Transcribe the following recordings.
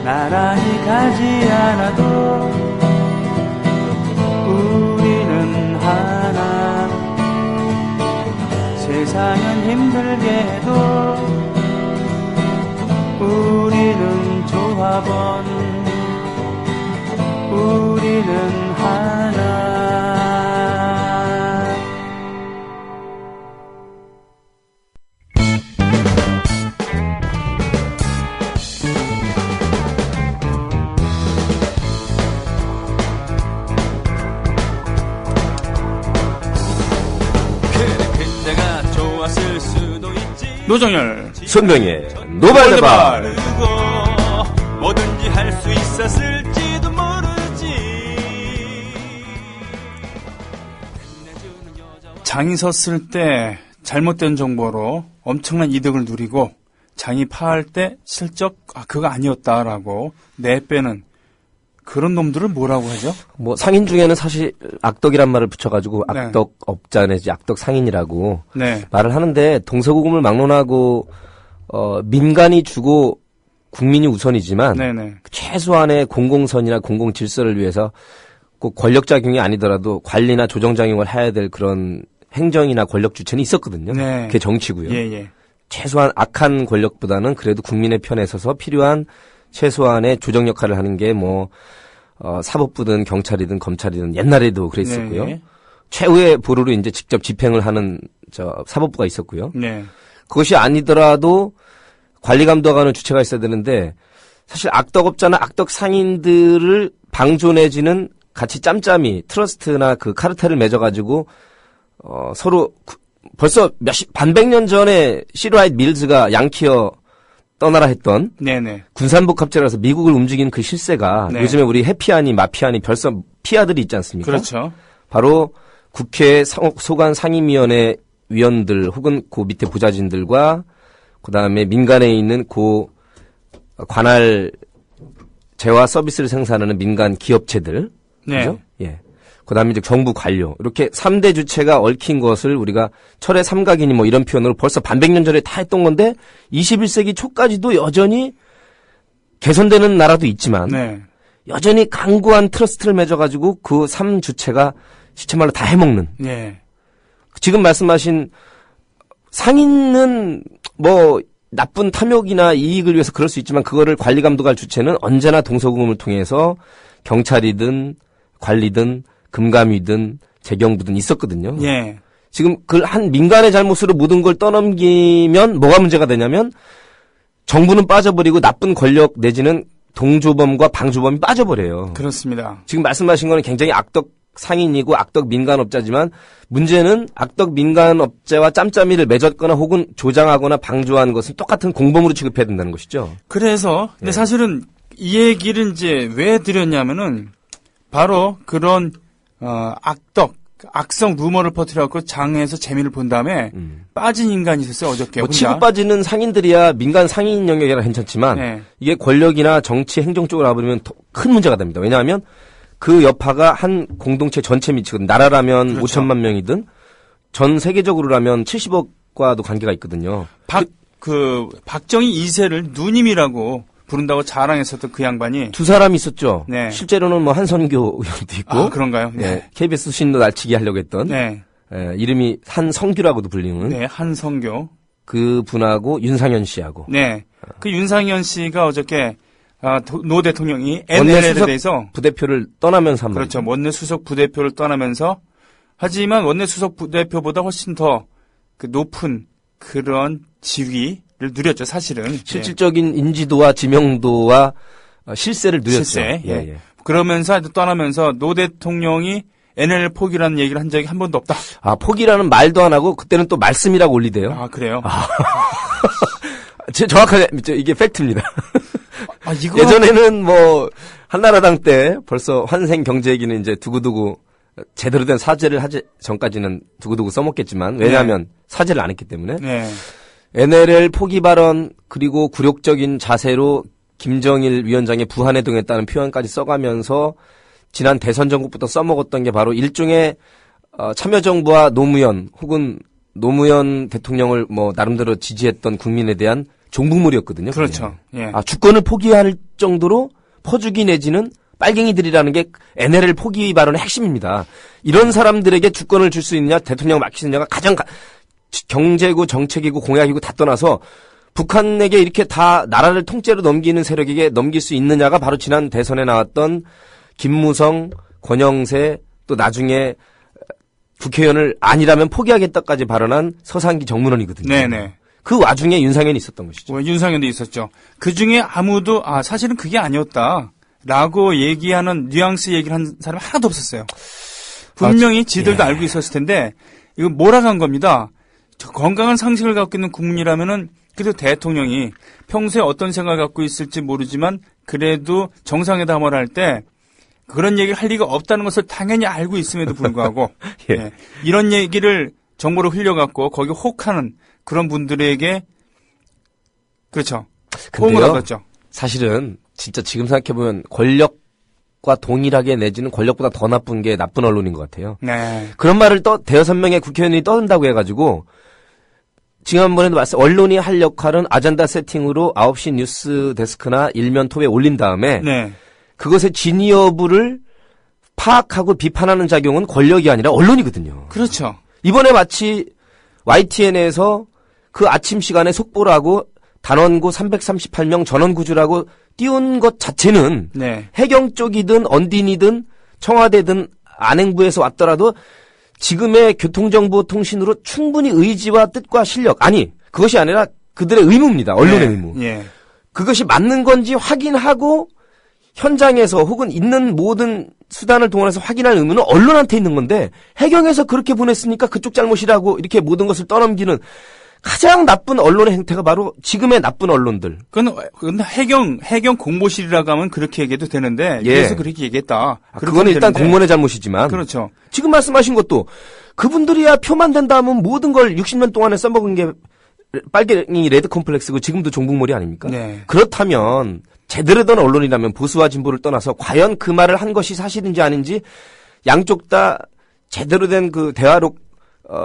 나란히 가지 않아도 우리는 하나. 세상은 힘들게 해도 우리는 조합원. 우리는 하나. 노정열 손명의 노발대발. 뭐든지 할 수 있었을지도 모르지. 장이 섰을 때 잘못된 정보로 엄청난 이득을 누리고 장이 파할 때 실적 그거 아니었다라고 내빼는 그런 놈들을 뭐라고 하죠? 뭐 상인 중에는 사실 악덕이란 말을 붙여가지고 네. 악덕업자 내지 악덕 상인이라고 네. 말을 하는데 동서고금을 막론하고 민간이 주고 국민이 우선이지만 네네. 최소한의 공공선이나 공공질서를 위해서 꼭 권력작용이 아니더라도 관리나 조정작용을 해야 될 그런 행정이나 권력 주체는 있었거든요. 네. 그게 정치고요. 예. 최소한 악한 권력보다는 그래도 국민의 편에 서서 필요한 최소한의 조정 역할을 하는 게 사법부든 경찰이든 검찰이든 옛날에도 그랬었고요. 네. 최후의 보루로 이제 직접 집행을 하는 사법부가 있었고요. 네. 그것이 아니더라도 관리 감독하는 주체가 있어야 되는데 사실 악덕업자나 악덕 상인들을 방조내지는 같이 짬짬이 트러스트나 그 카르텔을 맺어가지고 서로 벌써 반백년 전에 시루아이트 밀즈가 양키어 떠나라 했던 네네. 군산복 합체라서 미국을 움직이는 그 실세가 네. 요즘에 우리 해피하니 마피아니 벌써 피아들이 있지 않습니까? 그렇죠. 바로 국회 소관 상임위원회 위원들 혹은 그 밑에 부자진들과 그다음에 민간에 있는 관할 재화 서비스를 생산하는 민간 기업체들. 네. 그죠? 예. 그다음에 이제 정부 관료. 이렇게 3대 주체가 얽힌 것을 우리가 철의 삼각이니 뭐 이런 표현으로 벌써 반백년 전에 다 했던 건데 21세기 초까지도 여전히 개선되는 나라도 있지만 네. 여전히 강고한 트러스트를 맺어가지고 그 3주체가 시체말로 다 해먹는. 네. 지금 말씀하신 상인은 뭐 나쁜 탐욕이나 이익을 위해서 그럴 수 있지만 그거를 관리 감독할 주체는 언제나 동서고금을 통해서 경찰이든 관리든 금감위든 재경부든 있었거든요. 예. 지금 그 한 민간의 잘못으로 모든 걸 떠넘기면 뭐가 문제가 되냐면 정부는 빠져버리고 나쁜 권력 내지는 동조범과 방조범이 빠져버려요. 그렇습니다. 지금 말씀하신 거는 굉장히 악덕 상인이고 악덕 민간업자지만 문제는 악덕 민간업자와 짬짬이를 맺었거나 혹은 조장하거나 방조한 것은 똑같은 공범으로 취급해야 된다는 것이죠. 그래서 근데 사실은 이 얘기를 이제 왜 드렸냐면은 바로 그런 악성 루머를 퍼뜨려갖고 장에서 재미를 본 다음에 빠진 인간이 있었어요, 어저께. 뭐 혼자. 치고 빠지는 상인들이야 민간 상인 영역이라 괜찮지만 네. 이게 권력이나 정치, 행정 쪽으로 와버리면 더 큰 문제가 됩니다. 왜냐하면 그 여파가 한 공동체 전체에 미치거든. 나라라면 그렇죠. 5천만 명이든 전 세계적으로라면 70억과도 관계가 있거든요. 박정희 2세를 누님이라고 부른다고 자랑했었던 그 양반이 두 사람이 있었죠. 네. 실제로는 뭐 한선교 의원도 있고. 아, 그런가요? 네. 네. KBS 수신도 날치기 하려고 했던. 네. 이름이 한성규라고도 불리는. 네, 한성교. 그 분하고 윤상현 씨하고. 네. 그 윤상현 씨가 어저께 노 대통령이 NLL에 대해서 부대표를 떠나면서 한 그렇죠. 원내 수석 부대표를 떠나면서 하지만 원내 수석 부대표보다 훨씬 더 그 높은 그런 지위를 누렸죠. 사실은. 실질적인 인지도와 지명도와 실세를 누렸죠. 실세. 예. 그러면서 떠나면서 노 대통령이 NLL 포기라는 얘기를 한 적이 한 번도 없다. 아, 포기라는 말도 안 하고 그때는 또 말씀이라고 올리대요. 아, 그래요? 정확하게 이게 팩트입니다. 이거 예전에는 뭐 한나라당 때 벌써 환생 경제 얘기는 이제 두고두고 제대로 된 사죄를 하기 전까지는 두고두고 써먹겠지만 왜냐하면 사죄를 안 했기 때문에 네. NLL 포기 발언 그리고 굴욕적인 자세로 김정일 위원장의 부한에 동했다는 표현까지 써가면서 지난 대선 정국부터 써먹었던 게 바로 일종의 참여정부와 노무현 혹은 노무현 대통령을 뭐 나름대로 지지했던 국민에 대한 종북물이었거든요. 그렇죠. 예. 주권을 포기할 정도로 퍼주기 내지는 빨갱이들이라는 게 NLL 포기 발언의 핵심입니다. 이런 사람들에게 주권을 줄 수 있느냐, 대통령을 맡기느냐가 가장 경제고 정책이고 공약이고 다 떠나서 북한에게 이렇게 다 나라를 통째로 넘기는 세력에게 넘길 수 있느냐가 바로 지난 대선에 나왔던 김무성, 권영세, 또 나중에 국회의원을 아니라면 포기하겠다까지 발언한 서상기 정문원이거든요. 네네. 그 와중에 윤상현이 있었던 것이죠. 윤상현도 있었죠. 그 중에 아무도 사실은 그게 아니었다라고 얘기하는 뉘앙스 얘기를 한 사람이 하나도 없었어요. 분명히 지들도 알고 있었을 텐데 이거 몰아간 겁니다. 건강한 상식을 갖고 있는 국민이라면은 그래도 대통령이 평소에 어떤 생각을 갖고 있을지 모르지만 그래도 정상회담을 할 때 그런 얘기를 할 리가 없다는 것을 당연히 알고 있음에도 불구하고 예. 예, 이런 얘기를 정보를 흘려갖고 거기 혹하는 그런 분들에게 그렇죠. 호응을 얻었죠. 사실은 진짜 지금 생각해보면 권력과 동일하게 내지는 권력보다 더 나쁜 게 나쁜 언론인 것 같아요. 네. 그런 말을 대여섯 명의 국회의원이 떠든다고 해가지고 지난번에도 말씀 언론이 할 역할은 아젠다 세팅으로 9시 뉴스 데스크나 일면톱에 올린 다음에 네. 그것의 진위 여부를 파악하고 비판하는 작용은 권력이 아니라 언론이거든요. 그렇죠. 이번에 마치 YTN에서 그 아침 시간에 속보라고 단원고 338명 전원구주라고 띄운 것 자체는 네. 해경 쪽이든 언딘이든 청와대든 안행부에서 왔더라도 지금의 교통정보통신으로 충분히 의지와 뜻과 실력, 아니 그것이 아니라 그들의 의무입니다. 언론의 네. 의무. 예. 그것이 맞는 건지 확인하고 현장에서 혹은 있는 모든 수단을 동원해서 확인할 의무는 언론한테 있는 건데 해경에서 그렇게 보냈으니까 그쪽 잘못이라고 이렇게 모든 것을 떠넘기는 가장 나쁜 언론의 행태가 바로 지금의 나쁜 언론들. 그건 해경 공보실이라고 하면 그렇게 얘기해도 되는데 예. 그래서 그렇게 얘기했다. 그거는 일단 공무원의 잘못이지만. 그렇죠. 지금 말씀하신 것도 그분들이야 표만 된다 하면 모든 걸 60년 동안에 써먹은 게 빨갱이 레드 컴플렉스고 지금도 종북몰이 아닙니까? 네. 그렇다면 제대로 된 언론이라면 보수와 진보를 떠나서 과연 그 말을 한 것이 사실인지 아닌지 양쪽 다 제대로 된 그 대화로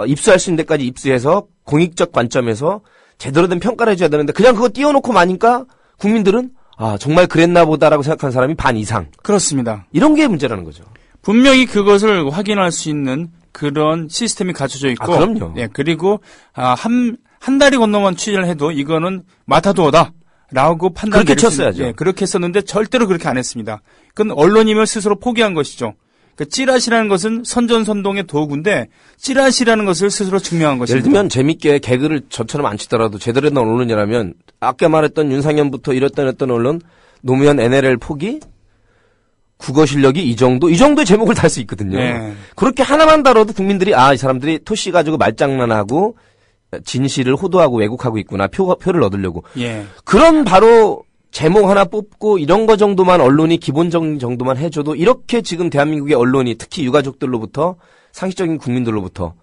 입수할 수 있는 데까지 입수해서 공익적 관점에서 제대로 된 평가를 해줘야 되는데 그냥 그거 띄워놓고 마니까 국민들은 정말 그랬나 보다라고 생각하는 사람이 반 이상. 그렇습니다. 이런 게 문제라는 거죠. 분명히 그것을 확인할 수 있는 그런 시스템이 갖춰져 있고. 그럼요. 예, 그리고 한 달이 건너만 취재를 해도 이거는 마타도어다. 라고 판단을 그렇게 쳤어야죠. 예, 그렇게 했었는데 절대로 그렇게 안 했습니다. 그건 언론임을 스스로 포기한 것이죠. 그 찌라시라는 것은 선전선동의 도구인데 찌라시라는 것을 스스로 증명한 것입니다. 예를 들면 재밌게 개그를 저처럼 안 치더라도 제대로 된 언론이라면 아까 말했던 윤상현부터 이랬던 언론 노무현 NLL 포기 국어 실력이 이 정도의 제목을 달 수 있거든요. 네. 그렇게 하나만 다뤄도 국민들이 이 사람들이 토시 가지고 말장난하고 진실을 호도하고 왜곡하고 있구나 표를 얻으려고. 예. 그런 바로 제목 하나 뽑고 이런 거 정도만 언론이 기본적인 정도만 해줘도 이렇게 지금 대한민국의 언론이 특히 유가족들로부터 상식적인 국민들로부터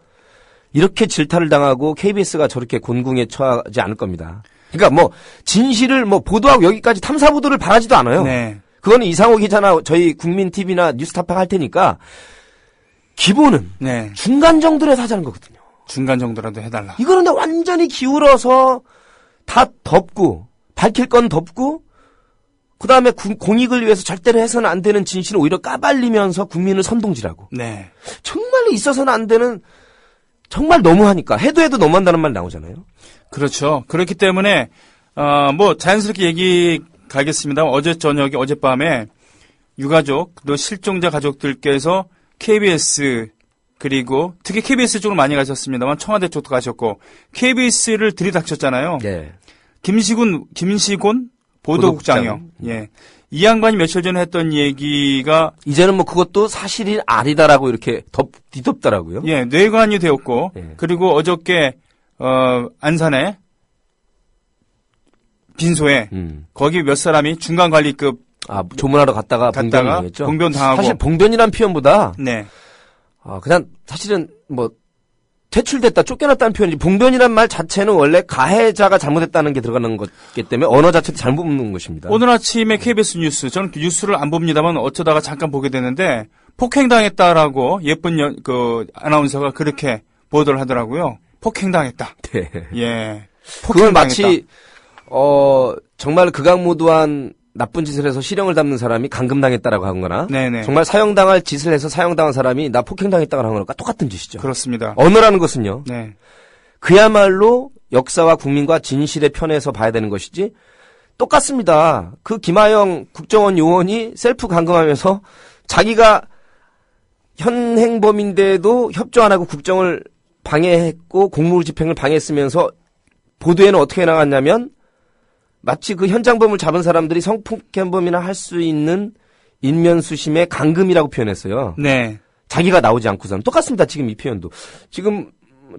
이렇게 질타를 당하고 KBS가 저렇게 곤궁에 처하지 않을 겁니다. 그러니까 진실을 보도하고 여기까지 탐사 보도를 바라지도 않아요. 네. 그거는 이상호 기자나 저희 국민 TV나 뉴스타파 할 테니까 기본은 네. 중간 정도로 하자는 거거든요. 중간 정도라도 해달라. 이거는 완전히 기울어서 다 덮고 밝힐 건 덮고 그다음에 공익을 위해서 절대로 해서는 안 되는 진실을 오히려 까발리면서 국민을 선동질하고 네. 정말로 있어서는 안 되는 정말 너무하니까 해도 너무한다는 말 나오잖아요. 그렇죠. 그렇기 때문에 자연스럽게 얘기 가겠습니다. 어젯밤에 유가족 또 실종자 가족들께서 KBS 그리고 특히 KBS 쪽으로 많이 가셨습니다만 청와대 쪽도 가셨고 KBS를 들이닥쳤잖아요. 네. 김시곤 보도국장이요. 예. 이 양반이 며칠 전에 했던 얘기가 이제는 그것도 사실이 아니다라고 이렇게 뒤덮더라고요. 예, 뇌관이 되었고 예. 그리고 어저께 안산에 빈소에 거기 몇 사람이 중간 관리급 조문하러 갔다가 봉변당했죠. 봉변당하고 사실 봉변이란 표현보다 네. 그냥 사실은 퇴출됐다, 쫓겨났다는 표현이지 봉변이란 말 자체는 원래 가해자가 잘못했다는 게 들어가는 것이기 때문에 언어 자체도 잘못 묻는 것입니다. 오늘 아침에 KBS 뉴스, 저는 뉴스를 안 봅니다만 어쩌다가 잠깐 보게 되는데 폭행당했다라고 예쁜 아나운서가 그렇게 보도를 하더라고요. 폭행당했다. 네. 예. 그걸 마치 정말 극악무도한 나쁜 짓을 해서 실형을 담는 사람이 감금당했다라고 하거나 네네. 정말 사형당할 짓을 해서 사형당한 사람이 나 폭행당했다고 하는 거랑 똑같은 짓이죠. 그렇습니다. 언어라는 것은요. 네. 그야말로 역사와 국민과 진실의 편에서 봐야 되는 것이지 똑같습니다. 그 김하영 국정원 요원이 셀프 감금하면서 자기가 현행범인데도 협조 안 하고 국정을 방해했고 공무원 집행을 방해했으면서 보도에는 어떻게 나갔냐면 마치 그 현장범을 잡은 사람들이 성폭행범이나 할 수 있는 인면수심의 감금이라고 표현했어요. 네. 자기가 나오지 않고서는 똑같습니다. 지금 이 표현도. 지금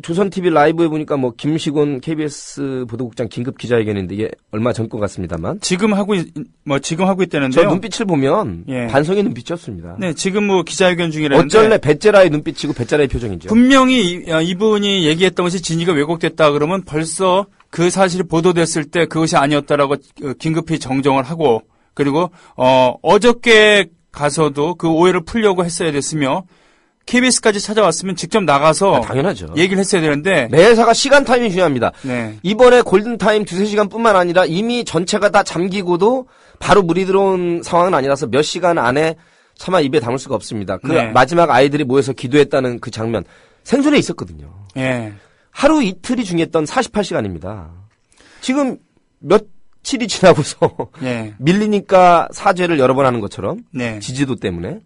조선TV 라이브에 보니까 뭐 김시곤 KBS 보도국장 긴급 기자회견인데 이게 얼마 전 것 같습니다만. 지금 하고 있다는데요. 저 눈빛을 보면 예. 반성의 눈빛이었습니다. 네, 지금 뭐 기자회견 중이라는데. 어쩔래 배째라의 눈빛이고 배째라의 표정이죠. 분명히 이분이 얘기했던 것이 진위가 왜곡됐다 그러면 벌써 그 사실이 보도됐을 때 그것이 아니었다라고 긴급히 정정을 하고 그리고 어저께 가서도 그 오해를 풀려고 했어야 됐으며 KBS까지 찾아왔으면 직접 나가서 당연하죠. 얘기를 했어야 되는데 매사가 시간 타임이 중요합니다. 네. 이번에 골든타임 2-3시간뿐만 아니라 이미 전체가 다 잠기고도 바로 물이 들어온 상황은 아니라서 몇 시간 안에 차마 입에 담을 수가 없습니다. 그 네. 마지막 아이들이 모여서 기도했다는 그 장면 생존에 있었거든요. 예. 하루 이틀이 중요했던 48시간입니다. 지금 며칠이 지나고서 예. 밀리니까 사죄를 여러 번 하는 것처럼 네. 지지도 때문에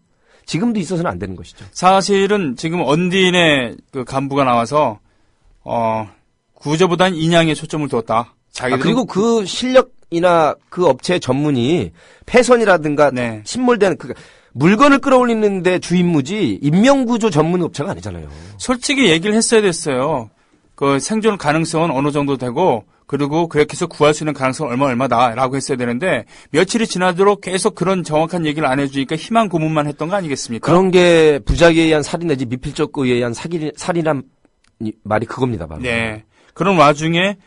지금도 있어서는 안 되는 것이죠. 사실은 지금 언딘의 그 간부가 나와서 구조보다는 인양에 초점을 뒀다. 자기들 그리고 그 실력이나 그 업체의 전문이 패선이라든가 네. 신몰된 그 물건을 끌어올리는데 주임무지 인명구조 전문 업체가 아니잖아요. 솔직히 얘기를 했어야 됐어요. 그 생존 가능성은 어느 정도 되고 그리고 그렇게 해서 구할 수 있는 가능성은 얼마다라고 했어야 되는데 며칠이 지나도록 계속 그런 정확한 얘기를 안 해주니까 희망 고문만 했던 거 아니겠습니까? 그런 게 부작위에 의한 살인 내지 미필적고에 의한 살인한 말이 그겁니다. 바로. 네. 그런 와중에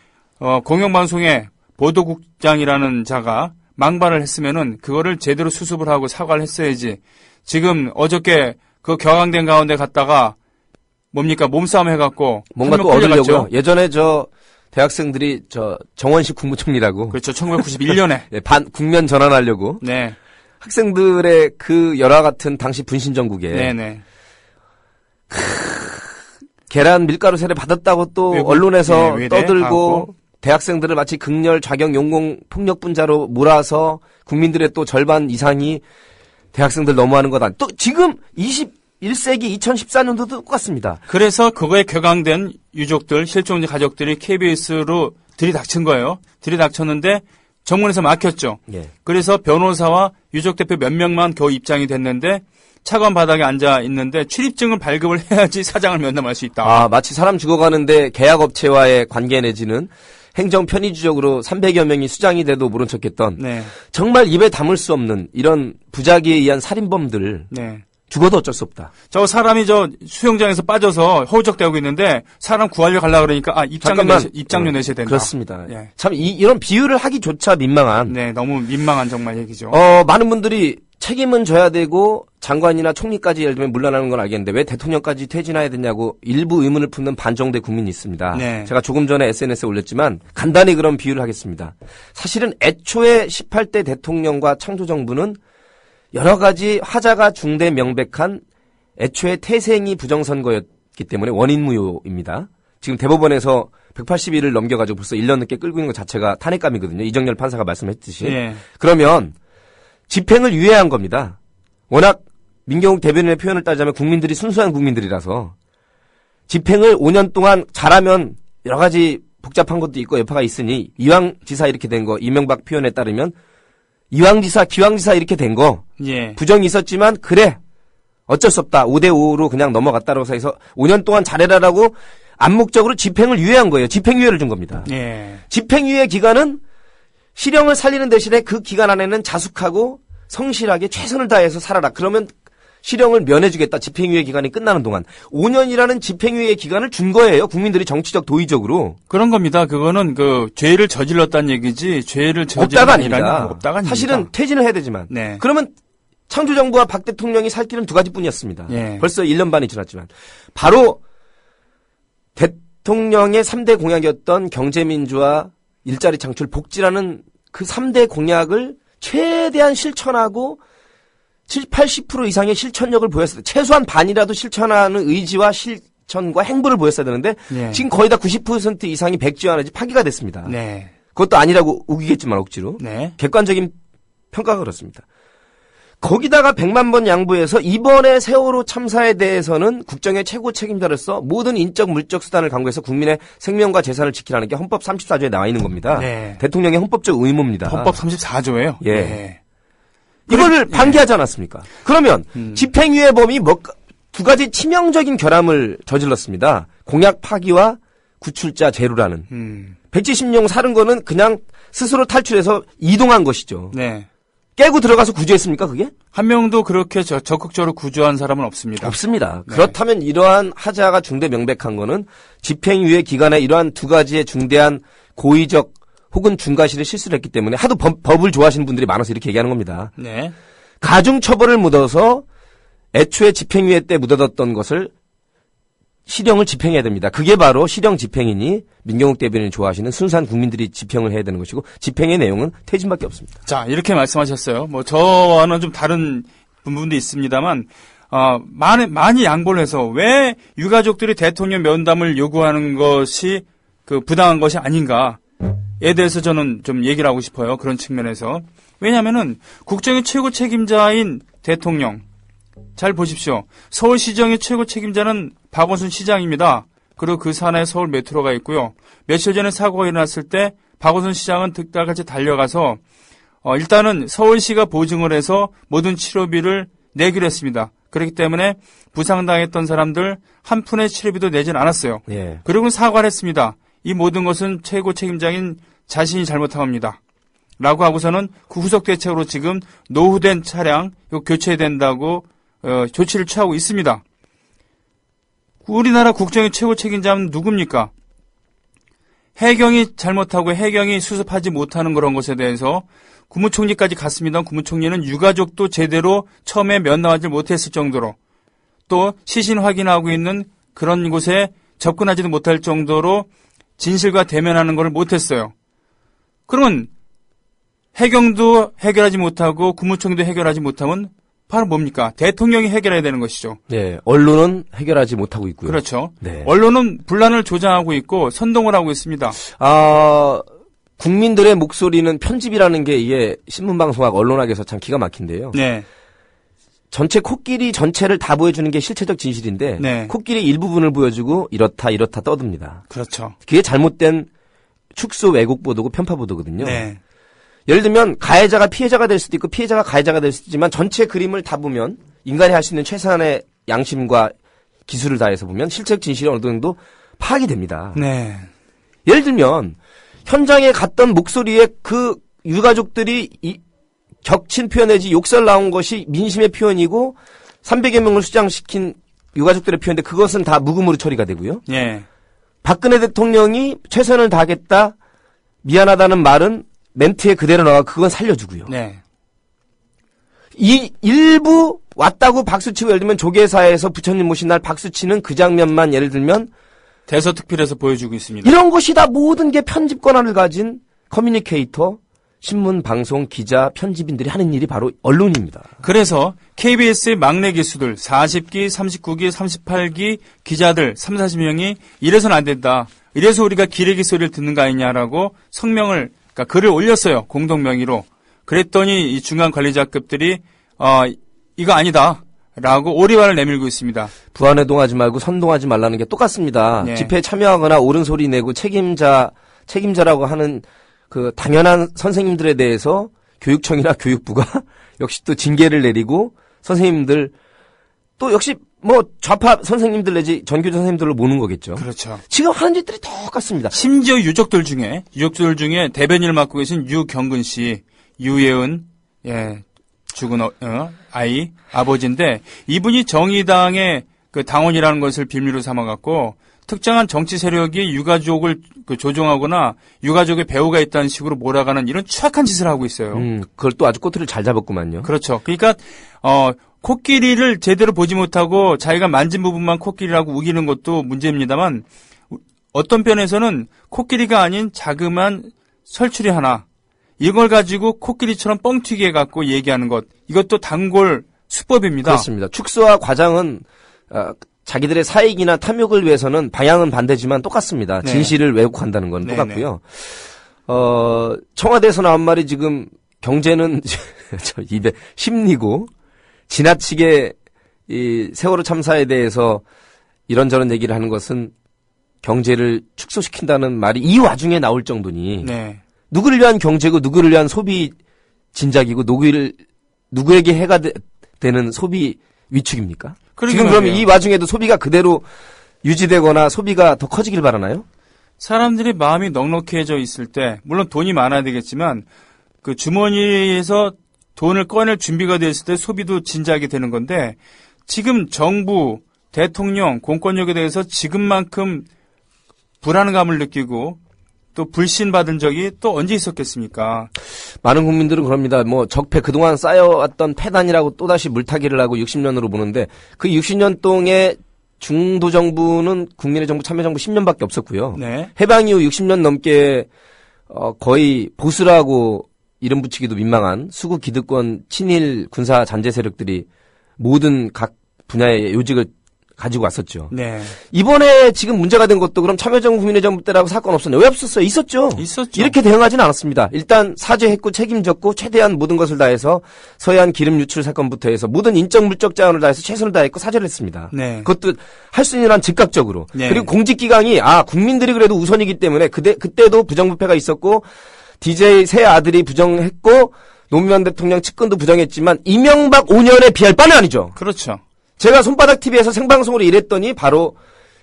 공영방송의 보도국장이라는 자가 망발을 했으면은 그거를 제대로 수습을 하고 사과를 했어야지. 지금 어저께 그 격앙된 가운데 갔다가 뭡니까 몸싸움 해갖고 뭔가 또 얻으려고요. 예전에 대학생들이 정원식 국무총리라고. 그렇죠. 1991년에. 네, 국면 전환하려고. 네. 학생들의 그 열화 같은 당시 분신정국에. 네네. 계란 밀가루 세례 받았다고 또 언론에서 떠들고 대학생들을 마치 극렬 좌경 용공 폭력분자로 몰아서 국민들의 또 절반 이상이 대학생들 너무하는 거다. 또 지금 21세기 2014년도도 똑같습니다. 그래서 그거에 격앙된 유족들, 실종자 가족들이 KBS로 들이닥친 거예요. 들이닥쳤는데 정문에서 막혔죠. 예. 그래서 변호사와 유족 대표 몇 명만 겨우 입장이 됐는데 차관 바닥에 앉아 있는데 출입증을 발급을 해야지 사장을 면담할 수 있다. 마치 사람 죽어가는데 계약업체와의 관계 내지는 행정 편의주적으로 300여 명이 수장이 돼도 모른 척했던 네. 정말 입에 담을 수 없는 이런 부작위에 의한 살인범들 네. 죽어도 어쩔 수 없다. 저 사람이 수영장에서 빠져서 허우적대고 있는데 사람 구하려 가려고 그러니까 입장료 내셔야 된다. 그렇습니다. 예. 참 이런 비유를 하기조차 민망한. 네, 너무 민망한 정말 얘기죠. 많은 분들이 책임은 져야 되고 장관이나 총리까지 예를 들면 물러나는 건 알겠는데 왜 대통령까지 퇴진해야 되냐고 일부 의문을 품는 반정대 국민이 있습니다. 네. 제가 조금 전에 SNS에 올렸지만 간단히 그런 비유를 하겠습니다. 사실은 애초에 18대 대통령과 창조정부는 여러 가지 화자가 중대 명백한 애초에 태생이 부정선거였기 때문에 원인무효입니다. 지금 대법원에서 180일을 넘겨가지고 벌써 1년 늦게 끌고 있는 것 자체가 탄핵감이거든요. 이정열 판사가 말씀했듯이. 네. 그러면 집행을 유예한 겁니다. 워낙 민경욱 대변인의 표현을 따지자면 국민들이 순수한 국민들이라서 집행을 5년 동안 잘하면 여러 가지 복잡한 것도 있고 여파가 있으니 이왕지사 이렇게 된 거 이명박 표현에 따르면 이왕지사 기왕지사 이렇게 된 거 예. 부정이 있었지만 그래 어쩔 수 없다 5대5로 그냥 넘어갔다라고 해서 5년 동안 잘해라라고 암묵적으로 집행을 유예한 거예요. 집행유예를 준 겁니다. 예. 집행유예 기간은 실형을 살리는 대신에 그 기간 안에는 자숙하고 성실하게 최선을 다해서 살아라. 그러면 실형을 면해주겠다. 집행유예 기간이 끝나는 동안. 5년이라는 집행유예 기간을 준 거예요. 국민들이 정치적 도의적으로. 그런 겁니다. 그거는 죄를 저질렀다는 얘기지 죄를 없다가 아닙니다. 없다가 아닙니다. 사실은 퇴진을 해야 되지만. 네. 그러면 창조정부와 박 대통령이 살 길은 두 가지뿐이었습니다. 예. 벌써 1년 반이 지났지만. 바로 대통령의 3대 공약이었던 경제민주화, 일자리 창출, 복지라는 그 3대 공약을 최대한 실천하고 80% 이상의 실천력을 보였어야 돼. 최소한 반이라도 실천하는 의지와 실천과 행보를 보였어야 되는데 네. 지금 거의 다 90% 이상이 백지화 내지 파기가 됐습니다. 네. 그것도 아니라고 우기겠지만 억지로. 네. 객관적인 평가가 그렇습니다. 거기다가 100만 번 양보해서 이번에 세월호 참사에 대해서는 국정의 최고 책임자로서 모든 인적 물적 수단을 강구해서 국민의 생명과 재산을 지키라는 게 헌법 34조에 나와 있는 겁니다. 네. 대통령의 헌법적 의무입니다. 헌법 34조예요. 예. 네. 이거를 방기하지 않았습니까? 그러면 집행유예 범위 두 가지 치명적인 결함을 저질렀습니다. 공약 파기와 구출자 제로라는. 170명 사는 거는 그냥 스스로 탈출해서 이동한 것이죠. 네. 깨고 들어가서 구조했습니까, 그게? 한 명도 그렇게 적극적으로 구조한 사람은 없습니다. 없습니다. 네. 그렇다면 이러한 하자가 중대 명백한 거는 집행유예 기간에 이러한 두 가지의 중대한 고의적 혹은 중과실의 실수를 했기 때문에 하도 법을 좋아하시는 분들이 많아서 이렇게 얘기하는 겁니다. 네. 가중처벌을 묻어서 애초에 집행유예 때 묻어뒀던 것을 실형을 집행해야 됩니다. 그게 바로 실형 집행이니 민경욱 대변인이 좋아하시는 순수한 국민들이 집행을 해야 되는 것이고 집행의 내용은 퇴진밖에 없습니다. 자, 이렇게 말씀하셨어요. 뭐 저와는 좀 다른 부분도 있습니다만 많이 양보를 해서 왜 유가족들이 대통령 면담을 요구하는 것이 그 부당한 것이 아닌가에 대해서 저는 좀 얘기를 하고 싶어요. 그런 측면에서. 왜냐하면은 국정의 최고 책임자인 대통령 잘 보십시오. 서울시정의 최고 책임자는 박원순 시장입니다. 그리고 그 산하에 서울 메트로가 있고요. 며칠 전에 사고가 일어났을 때 박원순 시장은 득달같이 달려가서 일단은 서울시가 보증을 해서 모든 치료비를 내기로 했습니다. 그렇기 때문에 부상당했던 사람들 한 푼의 치료비도 내진 않았어요. 예. 그리고 사과를 했습니다. 이 모든 것은 최고 책임자인 자신이 잘못한 겁니다. 라고 하고서는 그 후속 대책으로 지금 노후된 차량 이거 교체해야 된다고 조치를 취하고 있습니다. 우리나라 국정의 최고 책임자는 누굽니까? 해경이 잘못하고 해경이 수습하지 못하는 그런 것에 대해서 국무총리까지 갔습니다. 국무총리는 유가족도 제대로 처음에 면담하지 못했을 정도로 또 시신 확인하고 있는 그런 곳에 접근하지도 못할 정도로 진실과 대면하는 것을 못했어요. 그러면 해경도 해결하지 못하고 국무총리도 해결하지 못하면 바로 뭡니까? 대통령이 해결해야 되는 것이죠. 네, 언론은 해결하지 못하고 있고요. 그렇죠. 네. 언론은 분란을 조장하고 있고 선동을 하고 있습니다. 국민들의 목소리는 편집이라는 게 이게 신문방송학 언론학에서 참 기가 막힌데요. 네. 전체 코끼리 전체를 다 보여주는 게 실체적 진실인데 네. 코끼리 일부분을 보여주고 이렇다 떠듭니다. 그렇죠. 그게 잘못된 축소 왜곡 보도고 편파 보도거든요. 네. 예를 들면 가해자가 피해자가 될 수도 있고 피해자가 가해자가 될 수도 있지만 전체 그림을 다 보면 인간이 할 수 있는 최소한의 양심과 기술을 다해서 보면 실체적 진실이 어느 정도 파악이 됩니다. 네. 예를 들면 현장에 갔던 목소리에 그 유가족들이 격친 표현 내지 욕설 나온 것이 민심의 표현이고 300여 명을 수장시킨 유가족들의 표현인데 그것은 다 묵음으로 처리가 되고요. 예. 박근혜 대통령이 최선을 다하겠다 미안하다는 말은 멘트에 그대로 나와 그건 살려주고요. 네. 이 일부 왔다고 박수치고 예를 들면 조계사에서 부처님 모신 날 박수치는 그 장면만 예를 들면 대서특필에서 보여주고 있습니다. 이런 것이 다 모든 게 편집 권한을 가진 커뮤니케이터, 신문, 방송, 기자, 편집인들이 하는 일이 바로 언론입니다. 그래서 KBS의 막내 기수들 40기, 39기, 38기 기자들 30-40명이 이래서는 안 된다. 이래서 우리가 기레기 소리를 듣는 거 아니냐라고 그러니까 글을 올렸어요. 공동 명의로. 그랬더니 이 중간 관리자급들이 이거 아니다. 라고 오리발을 내밀고 있습니다. 부안해동하지 말고 선동하지 말라는 게 똑같습니다. 네. 집회에 참여하거나 옳은 소리 내고 책임자라고 하는 그 당연한 선생님들에 대해서 교육청이나 교육부가 역시 또 징계를 내리고 선생님들 또 역시 뭐 좌파 선생님들 내지 전교조 선생님들을 모는 거겠죠. 그렇죠. 지금 하는 짓들이 똑같습니다. 심지어 유족들 중에 대변인을 맡고 계신 유경근 씨, 유예은, 죽은 아버지인데 이분이 정의당의 그 당원이라는 것을 빌미로 삼아갖고 특정한 정치 세력이 유가족을 조종하거나 유가족의 배후가 있다는 식으로 몰아가는 이런 추악한 짓을 하고 있어요. 그걸 또 아주 꼬투리를 잘 잡았구만요. 그렇죠. 그러니까 코끼리를 제대로 보지 못하고 자기가 만진 부분만 코끼리라고 우기는 것도 문제입니다만 어떤 편에서는 코끼리가 아닌 자그마한 설추리 하나 이걸 가지고 코끼리처럼 뻥튀기 해갖고 얘기하는 것, 이것도 단골 수법입니다. 그렇습니다. 축소와 과장은 자기들의 사익이나 탐욕을 위해서는 방향은 반대지만 똑같습니다. 네. 진실을 왜곡한다는 건 네, 똑같고요. 청와대에서 나온 말이 지금 경제는 저 입에 심리고 지나치게 이 세월호 참사에 대해서 이런저런 얘기를 하는 것은 경제를 축소시킨다는 말이 이 와중에 나올 정도니 네. 누구를 위한 경제고 누구를 위한 소비 진작이고 누구에게 해가 되는 소비 위축입니까? 지금 그러면 이 와중에도 소비가 그대로 유지되거나 소비가 더 커지길 바라나요? 사람들이 마음이 넉넉해져 있을 때, 물론 돈이 많아야 되겠지만 그 주머니에서 돈을 꺼낼 준비가 됐을 때 소비도 진작이 되는 건데, 지금 정부, 대통령, 공권력에 대해서 지금만큼 불안감을 느끼고 또 불신받은 적이 또 언제 있었겠습니까? 많은 국민들은 그럽니다. 뭐 적폐 그동안 쌓여왔던 패단이라고 또다시 물타기를 하고 60년으로 보는데 그 60년 동안 중도 정부는 국민의 정부 참여정부 10년밖에 없었고요. 네. 해방 이후 60년 넘게 거의 보수라고 이름 붙이기도 민망한 수구 기득권 친일 군사 잔재 세력들이 모든 각 분야의 요직을 가지고 왔었죠. 네. 이번에 지금 문제가 된 것도 그럼 참여정부 국민의 정부 때라고 사건 없었나요? 왜 없었어요? 있었죠. 이렇게 대응하지는 않았습니다. 일단 사죄했고 책임졌고 최대한 모든 것을 다해서 서해안 기름 유출 사건부터 해서 모든 인적 물적 자원을 다해서 최선을 다했고 사죄를 했습니다. 네. 그것도 할 수 있는 한 즉각적으로. 네. 그리고 공직기강이 국민들이 그래도 우선이기 때문에 그때도 부정부패가 있었고 DJ 새 아들이 부정했고 노무현 대통령 측근도 부정했지만 이명박 5년에 비할 바는 아니죠. 그렇죠. 제가 손바닥 TV에서 생방송으로 일했더니 바로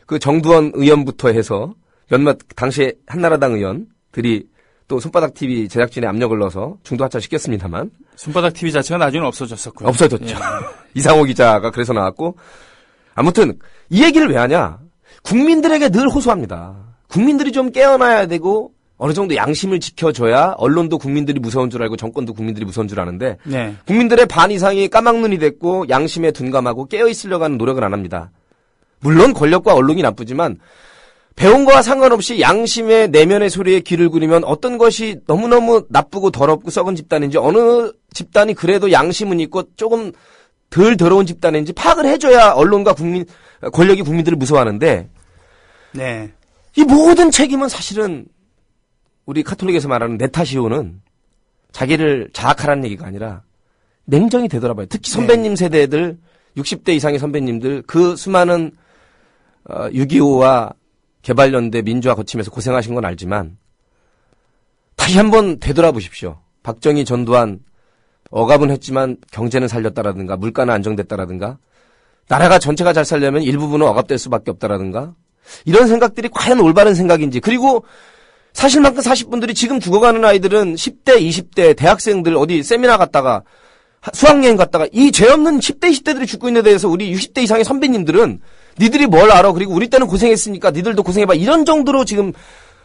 그 정두원 의원부터 해서 몇몇 당시 한나라당 의원들이 또 손바닥 TV 제작진에 압력을 넣어서 중도 하차 시켰습니다만 손바닥 TV 자체가 나중에 없어졌었고요. 없어졌죠. 예. 이상호 기자가 그래서 나왔고 아무튼 이 얘기를 왜 하냐? 국민들에게 늘 호소합니다. 국민들이 좀 깨어나야 되고 어느 정도 양심을 지켜줘야 언론도 국민들이 무서운 줄 알고 정권도 국민들이 무서운 줄 아는데 네. 국민들의 반 이상이 까막눈이 됐고 양심에 둔감하고 깨어있으려고 하는 노력을 안 합니다. 물론 권력과 언론이 나쁘지만 배운 거와 상관없이 양심의 내면의 소리에 귀를 기울이면 어떤 것이 너무너무 나쁘고 더럽고 썩은 집단인지 어느 집단이 그래도 양심은 있고 조금 덜 더러운 집단인지 파악을 해줘야 언론과 권력이 국민들을 무서워하는데 네. 이 모든 책임은 사실은 우리 카톨릭에서 말하는 내 탓이오는 자기를 자학하라는 얘기가 아니라 냉정히 되돌아봐요. 특히 선배님 세대들 60대 이상의 선배님들 그 수많은 6.25와 개발연대 민주화 거치면서 고생하신 건 알지만 다시 한번 되돌아보십시오. 박정희 전두환 억압은 했지만 경제는 살렸다라든가 물가는 안정됐다라든가 나라가 전체가 잘 살려면 일부분은 억압될 수밖에 없다라든가 이런 생각들이 과연 올바른 생각인지 그리고 사실만큼 사실 분들이 지금 죽어가는 아이들은 10대, 20대, 대학생들 어디 세미나 갔다가 수학여행 갔다가 이 죄 없는 10대, 20대들이 죽고 있는 데 대해서 우리 60대 이상의 선배님들은 니들이 뭘 알아? 그리고 우리 때는 고생했으니까 니들도 고생해봐. 이런 정도로 지금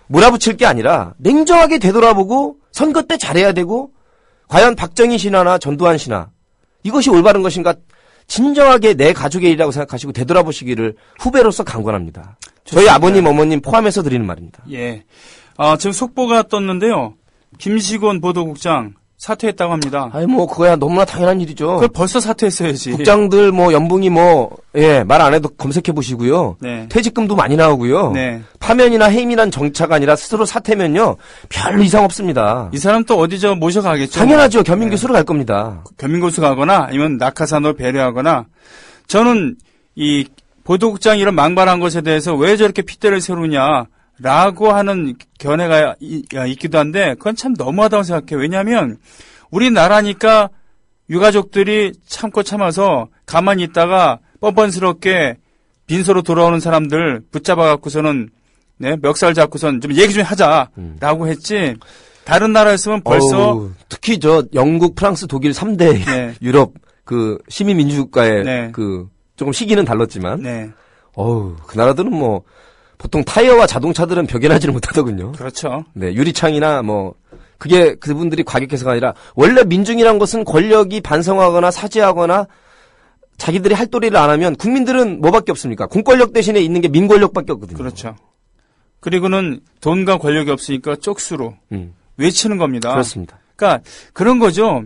몰아붙일 게 아니라 냉정하게 되돌아보고 선거 때 잘해야 되고 과연 박정희 신화나 전두환 신화 이것이 올바른 것인가 진정하게 내 가족의 일이라고 생각하시고 되돌아보시기를 후배로서 강권합니다. 저희 아버님, 어머님 포함해서 드리는 말입니다. 예. 지금 속보가 떴는데요. 김시곤 보도국장 사퇴했다고 합니다. 아니 뭐 그거야 너무나 당연한 일이죠. 그걸 벌써 사퇴했어야지. 국장들 뭐 연봉이 말 안 해도 검색해 보시고요. 네. 퇴직금도 많이 나오고요. 네. 파면이나 해임이란 정차가 아니라 스스로 사퇴면요 별로 이상 없습니다. 이 사람 또 어디 모셔가겠죠. 당연하죠. 견민교수로 갈 겁니다. 견민고수 가거나 아니면 낙하산으로 배려하거나 저는 이 보도국장 이런 망발한 것에 대해서 왜 저렇게 핏대를 세우냐라고 하는 견해가 있기도 한데 그건 참 너무하다고 생각해요. 왜냐하면 우리나라니까 유가족들이 참고 참아서 가만히 있다가 뻔뻔스럽게 빈소로 돌아오는 사람들 붙잡아 갖고서는 멱살 잡고선 좀 얘기 좀 하자라고 했지. 다른 나라였으면 벌써 특히 저 영국, 프랑스, 독일 3대 유럽 그 시민 민주국가의 그 조금 시기는 달랐지만 그 나라들은 뭐 보통 타이어와 자동차들은 벽에 나지를 못하더군요. 그렇죠. 네, 유리창이나 그게 그분들이 과격해서가 아니라 원래 민중이란 것은 권력이 반성하거나 사죄하거나 자기들이 할 도리를 안 하면 국민들은 뭐밖에 없습니까? 공권력 대신에 있는 게 민권력밖에 없거든요. 그렇죠. 그리고는 돈과 권력이 없으니까 쪽수로 외치는 겁니다. 그렇습니다. 그러니까 그런 거죠.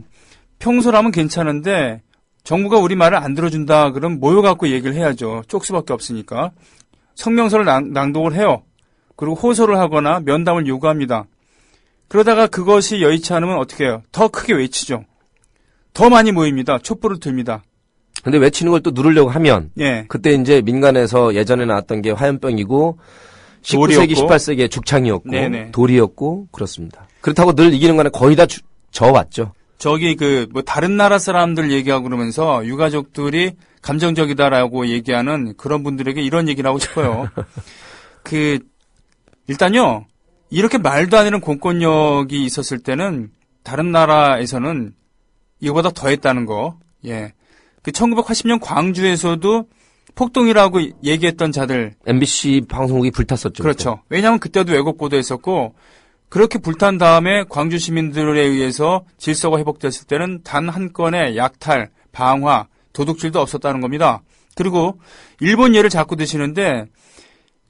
평소라면 괜찮은데 정부가 우리 말을 안 들어준다 그럼 모여갖고 얘기를 해야죠. 쪽수밖에 없으니까. 성명서를 낭독을 해요. 그리고 호소를 하거나 면담을 요구합니다. 그러다가 그것이 여의치 않으면 어떻게 해요? 더 크게 외치죠. 더 많이 모입니다. 촛불을 들입니다. 근데 외치는 걸 또 누르려고 하면 예. 그때 이제 민간에서 예전에 나왔던 게 화염병이고 19세기, 돌이었고. 18세기에 죽창이었고 네네. 돌이었고 그렇습니다. 그렇다고 늘 이기는 거는 거의 다 져왔죠. 저기 뭐 다른 나라 사람들 얘기하고 그러면서 유가족들이 감정적이다라고 얘기하는 그런 분들에게 이런 얘기를 하고 싶어요. 일단요. 이렇게 말도 안 되는 공권력이 있었을 때는 다른 나라에서는 이거보다 더 했다는 거. 예. 1980년 광주에서도 폭동이라고 얘기했던 자들. MBC 방송국이 불탔었죠. 그렇죠. 그때. 왜냐하면 그때도 왜곡 보도했었고 그렇게 불탄 다음에 광주 시민들에 의해서 질서가 회복됐을 때는 단 한 건의 약탈, 방화, 도둑질도 없었다는 겁니다. 그리고 일본 예를 자꾸 드시는데